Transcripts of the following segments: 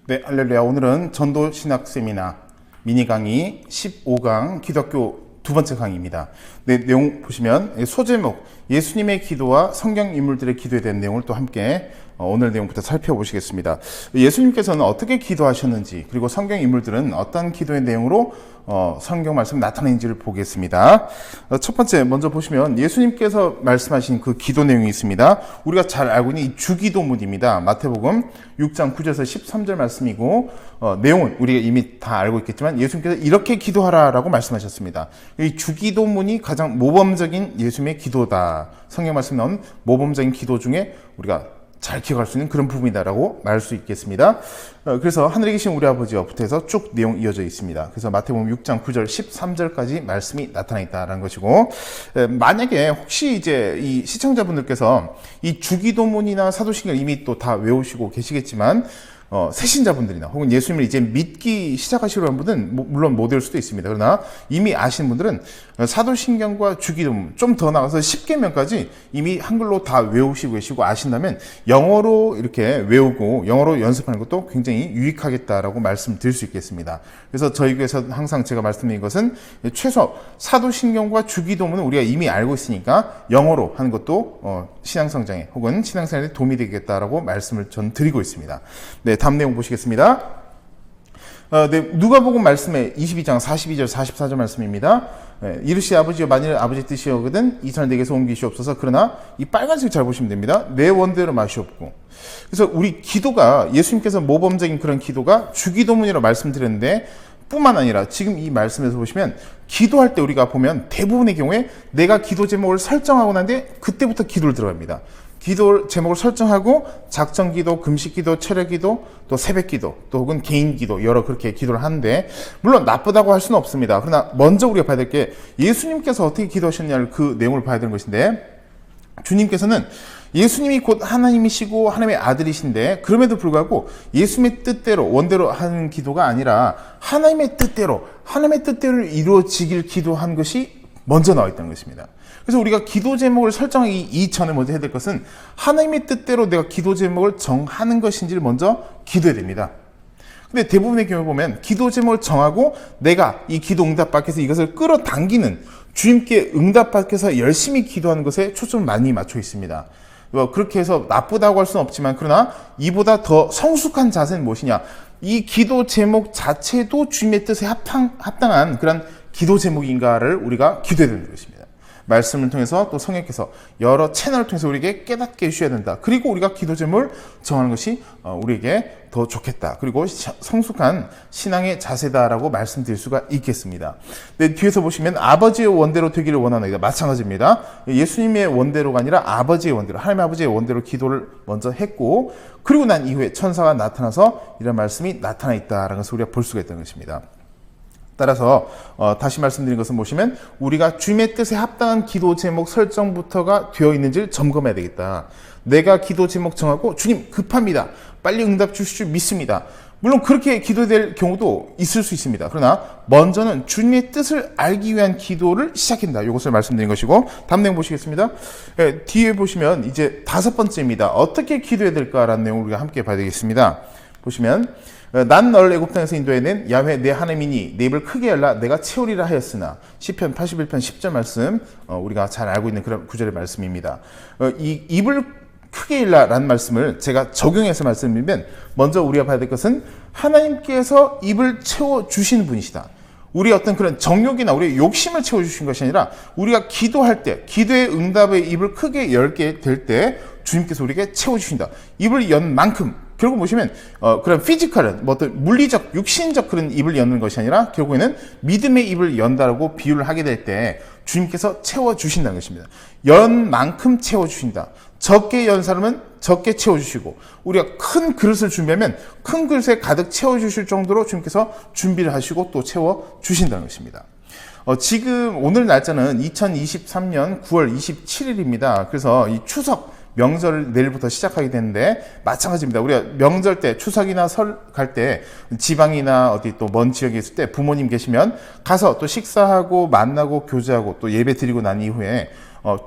네, 할렐루야. 오늘은 전도 신학 세미나 미니 강의 15강 기독교 두 번째 강의입니다. 네, 내용 보시면 소제목 예수님의 기도와 성경 인물들의 기도에 대한 내용을 또 함께 오늘 내용부터 살펴보시겠습니다. 예수님께서는 어떻게 기도하셨는지, 그리고 성경 인물들은 어떤 기도의 내용으로 성경 말씀 나타내는지를 보겠습니다. 첫 번째 먼저 보시면 예수님께서 말씀하신 그 기도 내용이 있습니다. 우리가 잘 알고 있는 이 주기도문입니다. 마태복음 6장 9절에서 13절 말씀이고, 내용은 우리가 이미 다 알고 있겠지만 예수님께서 이렇게 기도하라라고 말씀하셨습니다. 이 주기도문이 가장 모범적인 예수님의 기도다. 성경 말씀 나온 모범적인 기도 중에 우리가 잘 기억할 수 있는 그런 부분이다라고 말할 수 있겠습니다. 그래서 하늘에 계신 우리 아버지와부터 해서 쭉 내용 이어져 있습니다. 그래서 마태복음 6장 9절 13절까지 말씀이 나타나 있다라는 것이고, 만약에 혹시 이제 이 시청자분들께서 이 주기도문이나 사도신경 이미 또 다 외우시고 계시겠지만, 새신자분들이나 혹은 예수님을 이제 믿기 시작하시려는 분들은 물론 못 외울 수도 있습니다. 그러나 이미 아시는 분들은 사도신경과 주기도문, 좀 더 나가서 10계명까지 이미 한글로 다 외우시고 계시고 아신다면 영어로 이렇게 외우고 영어로 연습하는 것도 굉장히 유익하겠다라고 말씀드릴 수 있겠습니다. 그래서 저희 교회에서 항상 제가 말씀드린 것은 최소 사도신경과 주기도문은 우리가 이미 알고 있으니까 영어로 하는 것도 신앙성장에 혹은 신앙생활에 도움이 되겠다라고 말씀을 전 드리고 있습니다. 네, 다음 내용 보시겠습니다. 네, 누가복음 말씀에 22장 42절 44절 말씀입니다. 이르시 아버지여 만일 아버지 뜻이거든 이 산을 내게서 옮기시옵소서. 그러나 이 빨간색 잘 보시면 됩니다. 내 원대로 마시옵고. 그래서 우리 기도가 예수님께서 모범적인 그런 기도가 주기도문이라고 말씀드렸는데, 뿐만 아니라 지금 이 말씀에서 보시면 기도할 때 우리가 보면 대부분의 경우에 내가 기도 제목을 설정하고 난데 그때부터 기도를 들어갑니다. 기도 제목을 설정하고 작정 기도, 금식 기도, 철야 기도, 또 새벽 기도, 또 혹은 개인 기도, 여러 그렇게 기도를 하는데, 물론 나쁘다고 할 수는 없습니다. 그러나 먼저 우리가 봐야 될 게 예수님께서 어떻게 기도하셨냐를 그 내용을 봐야 되는 것인데, 주님께서는 예수님이 곧 하나님이시고 하나님의 아들이신데 그럼에도 불구하고 예수님의 뜻대로 원대로 하는 기도가 아니라 하나님의 뜻대로 이루어지길 기도한 것이 먼저 나와 있다는 것입니다. 그래서 우리가 기도 제목을 설정하기 이전에 먼저 해야 될 것은 하나님의 뜻대로 내가 기도 제목을 정하는 것인지를 먼저 기도해야 됩니다. 근데 대부분의 경우에 보면 기도 제목을 정하고 내가 이 기도 응답받기 위해서 이것을 끌어당기는, 주님께 응답받기 위해서 열심히 기도하는 것에 초점을 많이 맞춰 있습니다. 그렇게 해서 나쁘다고 할 수는 없지만, 그러나 이보다 더 성숙한 자세는 무엇이냐, 이 기도 제목 자체도 주님의 뜻에 합당한 그런 기도 제목인가를 우리가 기도해야 되는 것입니다. 말씀을 통해서 또 성령께서 여러 채널을 통해서 우리에게 깨닫게 해주셔야 된다. 그리고 우리가 기도 제목을 정하는 것이 우리에게 더 좋겠다. 그리고 성숙한 신앙의 자세다라고 말씀드릴 수가 있겠습니다. 네, 뒤에서 보시면 아버지의 원대로 되기를 원하나이다. 마찬가지입니다. 예수님의 원대로가 아니라 아버지의 원대로, 하나님 아버지의 원대로 기도를 먼저 했고, 그리고 난 이후에 천사가 나타나서 이런 말씀이 나타나 있다라는 것을 우리가 볼 수가 있다는 것입니다. 따라서 다시 말씀드린 것은 보시면 우리가 주님의 뜻에 합당한 기도 제목 설정부터가 되어 있는지를 점검해야 되겠다. 내가 기도 제목 정하고 주님 급합니다. 빨리 응답 주실 줄 믿습니다. 물론 그렇게 기도될 경우도 있을 수 있습니다. 그러나 먼저는 주님의 뜻을 알기 위한 기도를 시작한다. 이것을 말씀드린 것이고, 다음 내용 보시겠습니다. 뒤에 보시면 이제 다섯 번째입니다. 어떻게 기도해야 될까라는 내용을 우리가 함께 봐야 되겠습니다. 보시면 난 너를 애굽 땅에서 인도해낸 야훼 내 하나님이니 내 입을 크게 열라 내가 채우리라 하였으나. 시편 81편 10절 말씀, 우리가 잘 알고 있는 그런 구절의 말씀입니다. 이 입을 크게 열라라는 말씀을 제가 적용해서 말씀드리면, 먼저 우리가 봐야 될 것은 하나님께서 입을 채워주시는 분이시다. 우리 어떤 그런 정욕이나 우리의 욕심을 채워주신 것이 아니라 우리가 기도할 때, 기도의 응답의 입을 크게 열게 될 때 주님께서 우리에게 채워주신다. 입을 연 만큼, 결국 보시면 그런 피지컬은 어떤 물리적, 육신적 그런 입을 여는 것이 아니라 결국에는 믿음의 입을 연다라고 비유를 하게 될 때 주님께서 채워주신다는 것입니다. 연 만큼 채워주신다. 적게 연 사람은 적게 채워주시고, 우리가 큰 그릇을 준비하면 큰 그릇에 가득 채워주실 정도로 주님께서 준비를 하시고 또 채워주신다는 것입니다. 지금 오늘 날짜는 2023년 9월 27일입니다. 그래서 이 추석 명절 내일부터 시작하게 되는데 마찬가지입니다. 우리가 명절 때, 추석이나 설 갈 때 지방이나 어디 또 먼 지역에 있을 때 부모님 계시면 가서 또 식사하고 만나고 교제하고 또 예배 드리고 난 이후에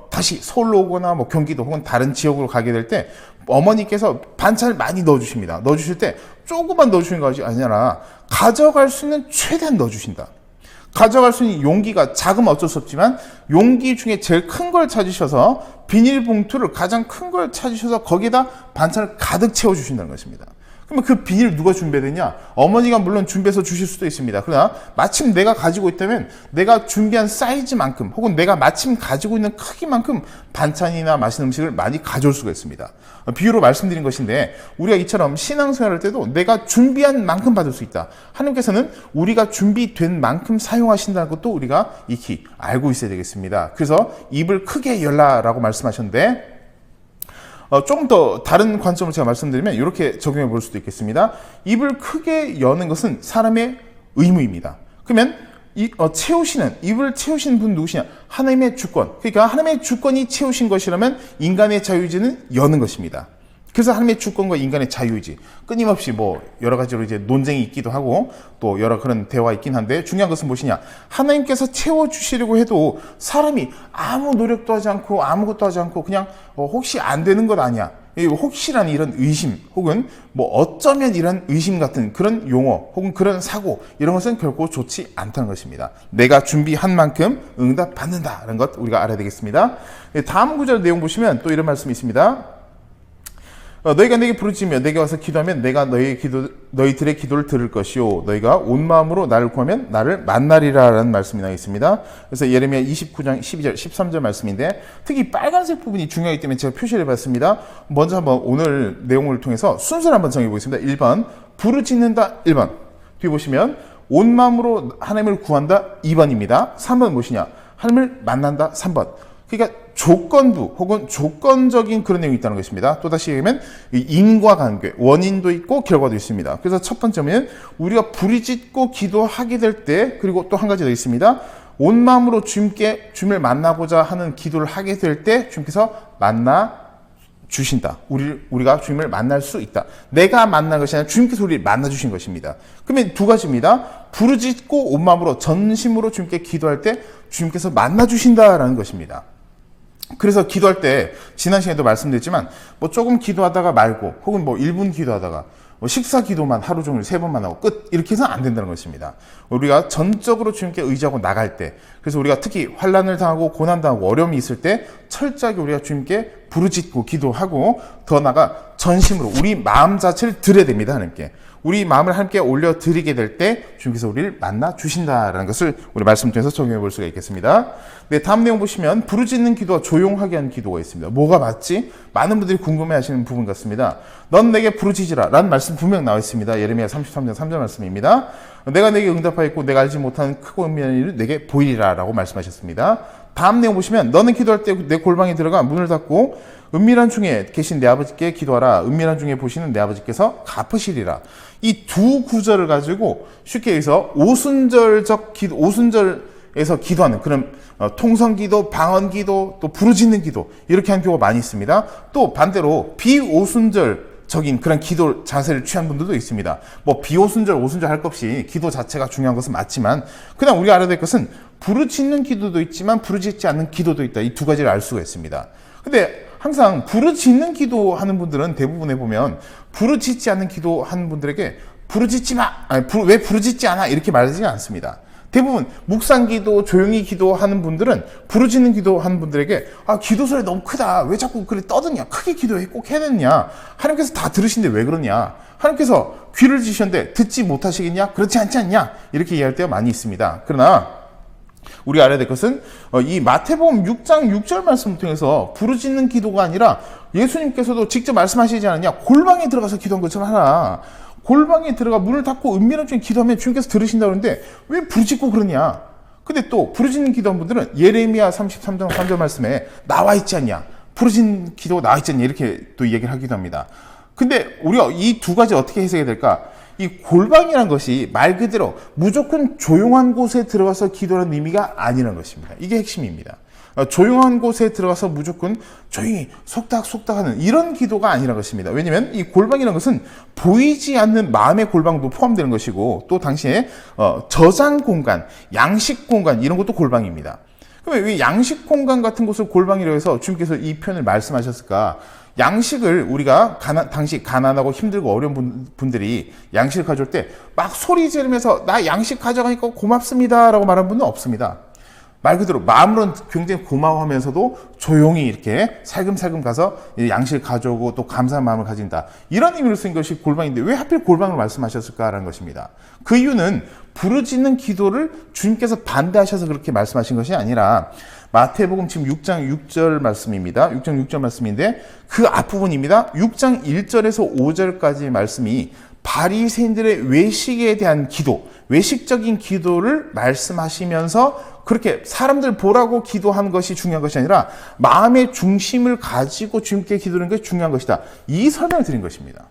다시 서울로 오거나 뭐 경기도 혹은 다른 지역으로 가게 될 때 어머니께서 반찬을 많이 넣어주십니다. 넣어주실 때 조금만 넣어주시는 것이 아니라 가져갈 수 있는 최대한 넣어주신다. 가져갈 수 있는 용기가 작으면 어쩔 수 없지만 용기 중에 제일 큰 걸 찾으셔서 비닐봉투를 가장 큰 걸 찾으셔서 거기에다 반찬을 가득 채워주신다는 것입니다. 그러면 그 비닐 누가 준비되냐? 어머니가 물론 준비해서 주실 수도 있습니다. 그러나 마침 내가 가지고 있다면 내가 준비한 사이즈만큼 혹은 내가 마침 가지고 있는 크기만큼 반찬이나 맛있는 음식을 많이 가져올 수가 있습니다. 비유로 말씀드린 것인데 우리가 이처럼 신앙생활할 때도 내가 준비한 만큼 받을 수 있다. 하나님께서는 우리가 준비된 만큼 사용하신다는 것도 우리가 익히 알고 있어야 되겠습니다. 그래서 입을 크게 열라라고 말씀하셨는데 조금 더 다른 관점을 제가 말씀드리면 이렇게 적용해 볼 수도 있겠습니다. 입을 크게 여는 것은 사람의 의무입니다. 그러면 입을 채우시는 분 누구시냐? 하나님의 주권. 그러니까 하나님의 주권이 채우신 것이라면 인간의 자유의지는 여는 것입니다. 그래서 하나님의 주권과 인간의 자유의지 끊임없이 뭐 여러 가지로 이제 논쟁이 있기도 하고 또 여러 그런 대화가 있긴 한데 중요한 것은 무엇이냐? 하나님께서 채워주시려고 해도 사람이 아무 노력도 하지 않고 아무것도 하지 않고 그냥 혹시 안 되는 것 아니야? 혹시라는 이런 의심 혹은 뭐 어쩌면 이런 의심 같은 그런 용어 혹은 그런 사고 이런 것은 결코 좋지 않다는 것입니다. 내가 준비한 만큼 응답받는다는 것 우리가 알아야 되겠습니다. 다음 구절 내용 보시면 또 이런 말씀이 있습니다. 너희가 내게 부르짖으며 내게 와서 기도하면 내가 너희들의 기도를 들을 것이요 너희가 온 마음으로 나를 구하면 나를 만나리라 라는 말씀이 나와 있습니다. 그래서 예레미야 29장 12절 13절 말씀인데 특히 빨간색 부분이 중요하기 때문에 제가 표시를 해봤습니다. 먼저 한번 오늘 내용을 통해서 순서를 한번 정해보겠습니다. 1번 부르짖는다 1번 뒤 보시면 온 마음으로 하나님을 구한다 2번입니다. 3번 무엇이냐? 하나님을 만난다 3번. 그러니까 조건부 혹은 조건적인 그런 내용이 있다는 것입니다. 또다시 얘기하면 인과관계, 원인도 있고 결과도 있습니다. 그래서 첫 번째는 우리가 부르짖고 기도하게 될 때 그리고 또 한 가지 더 있습니다. 온 마음으로 주님을 만나고자 하는 기도를 하게 될 때 주님께서 만나 주신다. 우리가 주님을 만날 수 있다. 내가 만난 것이 아니라 주님께서 우리를 만나 주신 것입니다. 그러면 두 가지입니다. 부르짖고 온 마음으로 전심으로 주님께 기도할 때 주님께서 만나 주신다라는 것입니다. 그래서 기도할 때 지난 시간에도 말씀드렸지만 뭐 조금 기도하다가 말고 혹은 뭐 1분 기도하다가 뭐 식사 기도만 하루 종일 3번만 하고 끝 이렇게 해서는 안 된다는 것입니다. 우리가 전적으로 주님께 의지하고 나갈 때 그래서 우리가 특히 환난을 당하고 고난당하고 어려움이 있을 때 철저하게 우리가 주님께 부르짖고 기도하고 더 나아가 전심으로 우리 마음 자체를 드려야 됩니다. 하나님께. 우리 마음을 함께 올려드리게 될 때 주님께서 우리를 만나 주신다라는 것을 우리 말씀 통해서 적용해 볼 수가 있겠습니다. 네, 다음 내용 보시면 부르짖는 기도와 조용하게 하는 기도가 있습니다. 뭐가 맞지? 많은 분들이 궁금해하시는 부분 같습니다. 넌 내게 부르짖으라 라는 말씀 분명 나와 있습니다. 예레미야 33장 3절 말씀입니다. 내가 내게 응답하였고 내가 알지 못하는 크고 은밀한 일을 내게 보이리라 라고 말씀하셨습니다. 다음 내용 보시면 너는 기도할 때 내 골방에 들어가 문을 닫고 은밀한 중에 계신 내 아버지께 기도하라. 은밀한 중에 보시는 내 아버지께서 갚으시리라. 이 두 구절을 가지고 쉽게 얘기해서 오순절적 기도, 오순절에서 기도하는 그런 통성기도, 방언기도, 또 부르짖는 기도 이렇게 하는 경우가 많이 있습니다. 또 반대로 비오순절적인 그런 기도 자세를 취한 분들도 있습니다. 뭐 비오순절, 오순절 할 것 없이 기도 자체가 중요한 것은 맞지만 그냥 우리가 알아야 될 것은 부르짖는 기도도 있지만 부르짖지 않는 기도도 있다. 이 두 가지를 알 수가 있습니다. 근데 항상 부르짖는 기도하는 분들은 대부분에 보면 부르짖지 않는 기도하는 분들에게 부르짖지 마! 왜 부르짖지 않아? 이렇게 말하지 않습니다. 대부분 묵상기도, 조용히 기도하는 분들은 부르짖는 기도하는 분들에게 기도 소리 너무 크다. 왜 자꾸 그래 떠드냐? 크게 기도해 꼭 해야 되느냐? 하나님께서 다 들으신데 왜 그러냐? 하나님께서 귀를 주셨는데 듣지 못하시겠냐? 그렇지 않지 않냐? 이렇게 이해할 때가 많이 있습니다. 그러나 우리가 알아야 될 것은 이 마태복음 6장 6절 말씀을 통해서 부르짖는 기도가 아니라 예수님께서도 직접 말씀하시지 않았냐? 골방에 들어가서 기도한 것처럼 하라. 골방에 들어가 문을 닫고 은밀한 중에 기도하면 주님께서 들으신다고 그러는데 왜 부르짖고 그러냐? 근데 또 부르짖는 기도한 분들은 예레미야 33장 3절 말씀에 나와 있지 않냐? 부르짖는 기도가 나와 있지 않냐? 이렇게 또 얘기를 하기도 합니다. 근데 우리가 이 두 가지 어떻게 해석해야 될까? 이 골방이란 것이 말 그대로 무조건 조용한 곳에 들어가서 기도하는 의미가 아니라는 것입니다. 이게 핵심입니다. 조용한 곳에 들어가서 무조건 조용히 속닥속닥 하는 이런 기도가 아니라는 것입니다. 왜냐하면 이 골방이라는 것은 보이지 않는 마음의 골방도 포함되는 것이고 또 당시에 저장 공간, 양식 공간 이런 것도 골방입니다. 그러면 왜 양식 공간 같은 곳을 골방이라고 해서 주님께서 이 표현을 말씀하셨을까? 양식을 우리가 당시 가난하고 힘들고 어려운 분들이 양식을 가져올 때 막 소리 지르면서 나 양식 가져가니까 고맙습니다 라고 말하는 분은 없습니다. 말 그대로 마음으로는 굉장히 고마워하면서도 조용히 이렇게 살금살금 가서 양식을 가져오고 또 감사한 마음을 가진다. 이런 의미로 쓴 것이 골방인데 왜 하필 골방을 말씀하셨을까라는 것입니다. 그 이유는 부르짖는 기도를 주님께서 반대하셔서 그렇게 말씀하신 것이 아니라 마태복음 지금 6장 6절 말씀입니다. 6장 6절 말씀인데 그 앞부분입니다. 6장 1절에서 5절까지 말씀이 바리새인들의 외식에 대한 기도, 외식적인 기도를 말씀하시면서 그렇게 사람들 보라고 기도한 것이 중요한 것이 아니라 마음의 중심을 가지고 주님께 기도하는 것이 중요한 것이다. 이 설명을 드린 것입니다.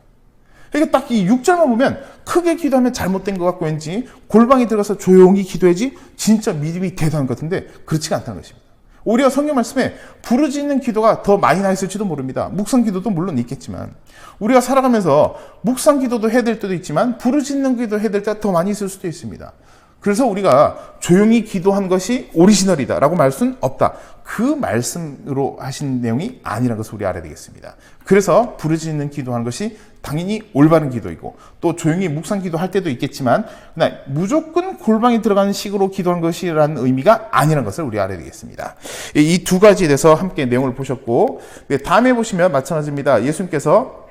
그러니까 딱 이 6절만 보면 크게 기도하면 잘못된 것 같고 왠지 골방에 들어가서 조용히 기도해야지 진짜 믿음이 대단한 것 같은데 그렇지가 않다는 것입니다. 오히려 성경 말씀에 부르짖는 기도가 더 많이 나 있을지도 모릅니다. 묵상 기도도 물론 있겠지만 우리가 살아가면서 묵상 기도도 해야 될 때도 있지만 부르짖는 기도 해야 될 때가 더 많이 있을 수도 있습니다. 그래서 우리가 조용히 기도한 것이 오리지널이다 라고 말 수는 없다. 그 말씀으로 하신 내용이 아니라는 것을 우리 알아야 되겠습니다. 그래서 부르짖는 기도하는 것이 당연히 올바른 기도이고 또 조용히 묵상 기도할 때도 있겠지만 그냥 무조건 골방에 들어가는 식으로 기도한 것이라는 의미가 아니라는 것을 우리 알아야 되겠습니다. 이 두 가지에 대해서 함께 내용을 보셨고 다음에 보시면 마찬가지입니다. 예수님께서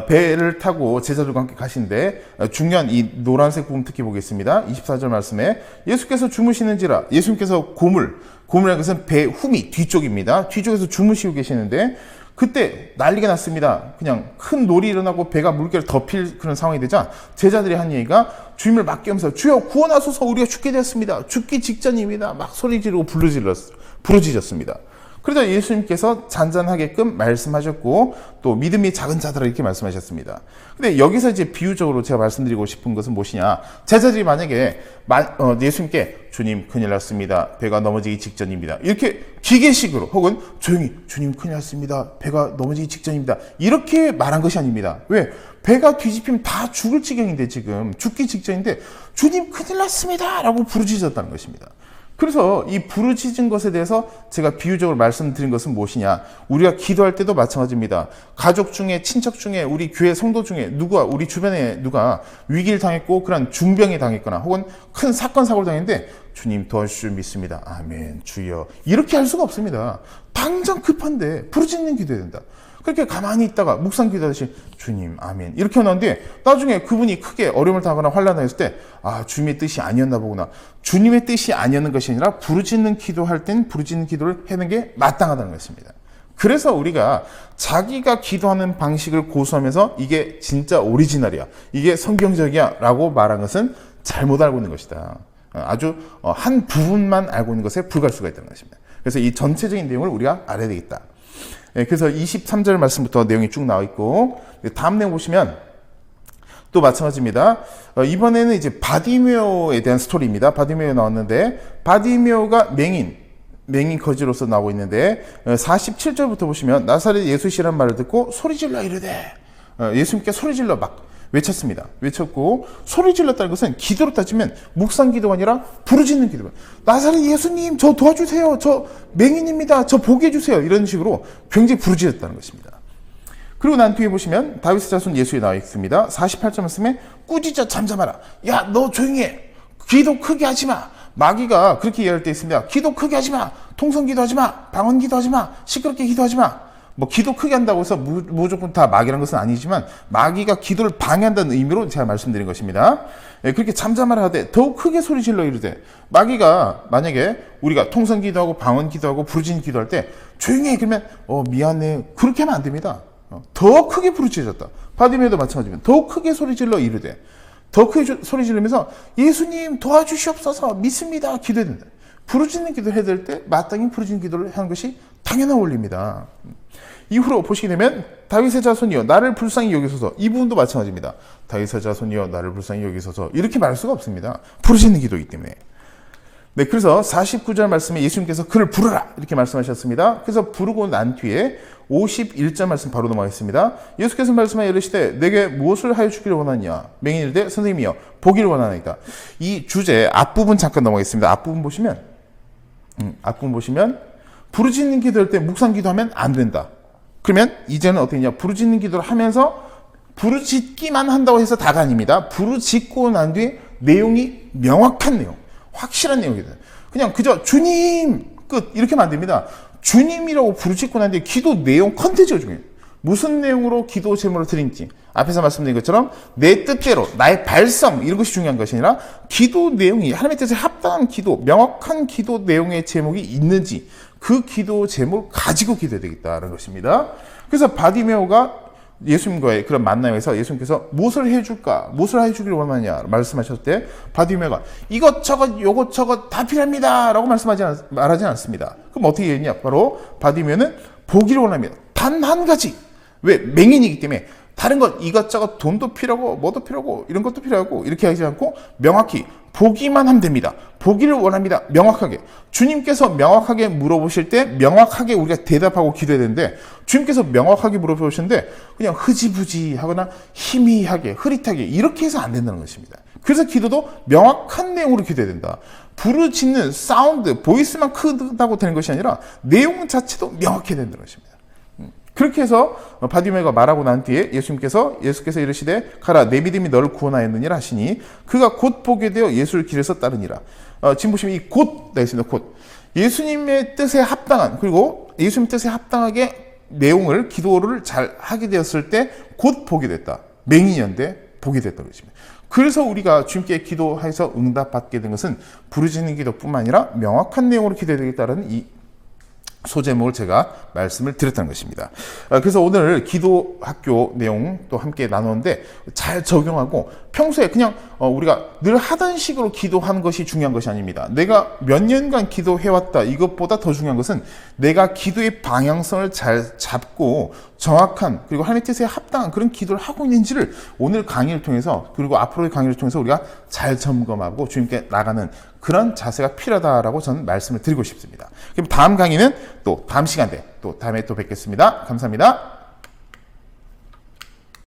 배를 타고 제자들과 함께 가시는데 중요한 이 노란색 부분 특히 보겠습니다. 24절 말씀에 예수께서 주무시는지라 예수님께서 고물이라는 것은 배 후미 뒤쪽입니다. 뒤쪽에서 주무시고 계시는데 그때 난리가 났습니다. 그냥 큰 놀이 일어나고 배가 물결을 덮일 그런 상황이 되자 제자들이 한 얘기가 주님을 막 깨우면서 주여 구원하소서 우리가 죽게 되었습니다. 죽기 직전입니다. 막 소리 지르고 부르짖었습니다. 그러자 예수님께서 잔잔하게끔 말씀하셨고 또 믿음이 작은 자들아 이렇게 말씀하셨습니다. 근데 여기서 이제 비유적으로 제가 말씀드리고 싶은 것은 무엇이냐? 제자들이 만약에 예수님께 주님 큰일 났습니다. 배가 넘어지기 직전입니다. 이렇게 기계식으로 혹은 조용히 주님 큰일 났습니다. 배가 넘어지기 직전입니다. 이렇게 말한 것이 아닙니다. 왜? 배가 뒤집히면 다 죽을 지경인데 지금 죽기 직전인데 주님 큰일 났습니다. 라고 부르짖었다는 것입니다. 그래서 이 부르짖은 것에 대해서 제가 비유적으로 말씀드린 것은 무엇이냐? 우리가 기도할 때도 마찬가지입니다. 가족 중에, 친척 중에, 우리 교회 성도 중에 우리 주변에 누가 위기를 당했고 그런 중병에 당했거나 혹은 큰 사건 사고를 당했는데 주님 도와주실 줄 믿습니다. 아멘 주여 이렇게 할 수가 없습니다. 당장 급한데 부르짖는 기도해야 된다. 그렇게 가만히 있다가 묵상 기도하듯이 주님 아멘 이렇게 하는데 나중에 그분이 크게 어려움을 당하거나 환난을 했을 때 주님의 뜻이 아니었나 보구나. 주님의 뜻이 아니었는 것이 아니라 부르짖는 기도할 땐 부르짖는 기도를 하는 게 마땅하다는 것입니다. 그래서 우리가 자기가 기도하는 방식을 고수하면서 이게 진짜 오리지널이야, 이게 성경적이야 라고 말한 것은 잘못 알고 있는 것이다. 아주 한 부분만 알고 있는 것에 불과할 수가 있다는 것입니다. 그래서 이 전체적인 내용을 우리가 알아야 되겠다. 그래서 23절 말씀부터 내용이 쭉 나와 있고 다음 내용 보시면 또 마찬가지입니다. 이번에는 이제 바디메오에 대한 스토리입니다. 바디메오 나왔는데 바디메오가 맹인 거지로서 나오고 있는데 47절부터 보시면 나사렛 예수시라는 말을 듣고 소리질러 이르되 예수님께 소리질러 막 외쳤고 소리 질렀다는 것은 기도로 따지면 묵상 기도가 아니라 부르짖는 기도가 나사렛 예수님 저 도와주세요. 저 맹인입니다. 저 보게 해주세요. 이런 식으로 굉장히 부르짖었다는 것입니다. 그리고 난 뒤에 보시면 다윗의 자손 예수에 나와 있습니다. 48절 말씀에 꾸짖어 잠잠하라. 야 너 조용히 해. 기도 크게 하지 마. 마귀가 그렇게 이해할 때 있습니다. 기도 크게 하지 마. 통성 기도하지 마. 방언 기도하지 마. 시끄럽게 기도하지 마. 기도 크게 한다고 해서 무조건 다 마귀라는 것은 아니지만 마귀가 기도를 방해한다는 의미로 제가 말씀드린 것입니다. 그렇게 잠잠하라 하되 더욱 크게 소리질러 이르되 마귀가 만약에 우리가 통성 기도하고 방언 기도하고 부르짖는 기도할 때 조용히 해 그러면 미안해 그렇게 하면 안 됩니다. 더 크게 부르짖었다. 바디메오도 마찬가지입니다. 더욱 크게 소리질러 이르되 더 크게 소리 지르면서 예수님 도와주시옵소서 믿습니다 기도해야 된다. 부르짖는 기도를 해야 될 때 마땅히 부르짖는 기도를 하는 것이 당연한 원리입니다. 이후로 보시게 되면 다윗의 자손이여 나를 불쌍히 여기소서 이 부분도 마찬가지입니다. 다윗의 자손이여 나를 불쌍히 여기소서 이렇게 말할 수가 없습니다. 부르짖는 기도이기 때문에. 네, 그래서 49절 말씀에 예수님께서 그를 부르라 이렇게 말씀하셨습니다. 그래서 부르고 난 뒤에 51절 말씀 바로 넘어가겠습니다. 예수께서 말씀하여 이르시되 내게 무엇을 하여 주기를 원하냐 맹인이 이르되 선생님이여 보기를 원하나이다. 이 주제 앞부분 잠깐 넘어가겠습니다. 앞부분 보시면 앞부분 보시면 부르짖는 기도할 때 묵상 기도하면 안 된다. 그러면 이제는 어떻게 했냐? 부르짖는 기도를 하면서 부르짖기만 한다고 해서 다가 아닙니다. 부르짖고 난 뒤에 내용이 명확한 내용, 확실한 내용이다. 그냥 그저 주님 끝 이렇게 하면 안 됩니다. 주님이라고 부르짖고 난 뒤에 기도 내용 컨텐츠가 중요해요. 무슨 내용으로 기도 제목을 드린지 앞에서 말씀드린 것처럼 내 뜻대로 나의 발성 이런 것이 중요한 것이 아니라 기도 내용이 하나님의 뜻에 합당한 기도, 명확한 기도 내용의 제목이 있는지 그 기도 제목을 가지고 기도해야 되겠다는 것입니다. 그래서 바디메오가 예수님과의 그런 만남에서 예수님께서 무엇을 해줄까? 무엇을 해주기를 원하냐? 말씀하셨을 때 바디메오가 이것저것 요것저것 다 필요합니다 라고 말하지 않습니다. 그럼 어떻게 했냐? 바로 바디메오는 보기를 원합니다. 단 한 가지. 왜? 맹인이기 때문에 다른 것 이것저것 돈도 필요하고 뭐도 필요하고 이런 것도 필요하고 이렇게 하지 않고 명확히 보기만 하면 됩니다. 보기를 원합니다. 명확하게. 주님께서 명확하게 물어보실 때 명확하게 우리가 대답하고 기도해야 되는데 주님께서 명확하게 물어보시는데 그냥 흐지부지 하거나 희미하게 흐릿하게 이렇게 해서 안 된다는 것입니다. 그래서 기도도 명확한 내용으로 기도해야 된다. 부르짖는 사운드, 보이스만 크다고 되는 것이 아니라 내용 자체도 명확해야 된다는 것입니다. 그렇게 해서 바디메오가 말하고 난 뒤에 예수께서 이르시되 가라 내 믿음이 너를 구원하였느니라 하시니 그가 곧 보게 되어 예수를 길에서 따르니라. 지금 보시면 이 곧 나 있습니다. 곧 예수님의 뜻에 합당한 그리고 예수님 뜻에 합당하게 내용을 기도를 잘 하게 되었을 때 곧 보게 됐다. 맹인이었는데 보게 됐다는 것입니다. 그래서 우리가 주님께 기도해서 응답받게 된 것은 부르짖는 기도뿐만 아니라 명확한 내용으로 기도해야 되겠다는 이 소제목을 제가 말씀을 드렸다는 것입니다. 그래서 오늘 기도 학교 내용 또 함께 나누는데 잘 적용하고 평소에 그냥 우리가 늘 하던 식으로 기도하는 것이 중요한 것이 아닙니다. 내가 몇 년간 기도해왔다 이것보다 더 중요한 것은 내가 기도의 방향성을 잘 잡고 정확한 그리고 하나님의 뜻에 합당한 그런 기도를 하고 있는지를 오늘 강의를 통해서 그리고 앞으로의 강의를 통해서 우리가 잘 점검하고 주님께 나가는 그런 자세가 필요하다라고 저는 말씀을 드리고 싶습니다. 그럼 다음 강의는 또 다음 시간대 또 다음에 또 뵙겠습니다. 감사합니다.